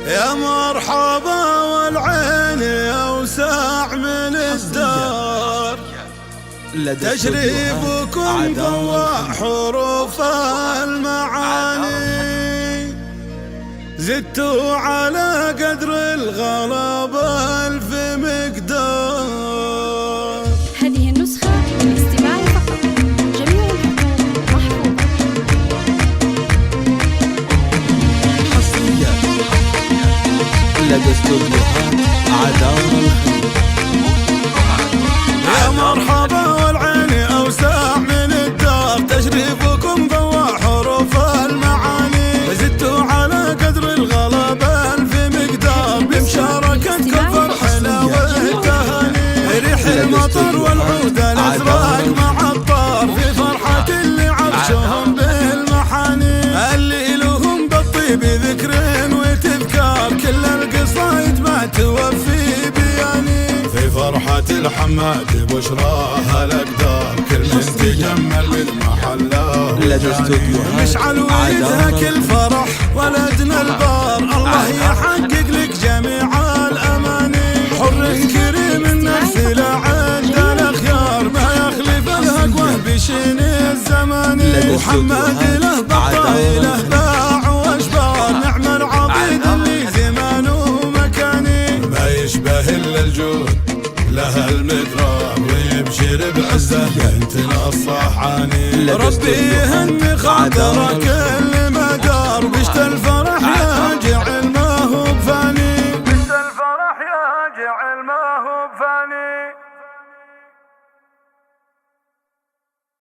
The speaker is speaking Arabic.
يا مرحبا والعين أوسع من الدار، تشريفكم ضوى حروف المعاني، زدتوا على قدر الغلب 1000 مقدار. هذه النسخة للاستماع فقط، جميع الحقوق محفوظة. حصريا لدى استوديوهات عدار الخليج. يا مرحبا والعين أوسع من الدار، تشريفكم ضوى حروف المعاني، زدتوا على قدر الغلب 1000 مقدار، بمشاركتكم فرحنا والتهاني، ريح المطر والعود الأزرق مع الطار، في فرحة اللي عرشهم بالمحاني، اللي لهم بالطيب ذكر وتذكار، كل القصايد ما توفي بياني، في فرحة الحماد بشراها الأقدار، كل من تجمل بالمحلة لدى استوديوهات مشعل ويدها كل فرح ولدنا البار، الله يحقق لك جميع الأماني، حر كريم النفس لا عد الأخيار، ما يخلف الهقوه بشين الزمان، محمد له بطايله باع واشبار، نعم العضيد اللي زمانه مكاني، ما يشبه إلا الجود لها المدرار، ويبشر بعزه بنتنا الصحاني، ربي يهني خاطرك كل مدار، بشت الفرح يا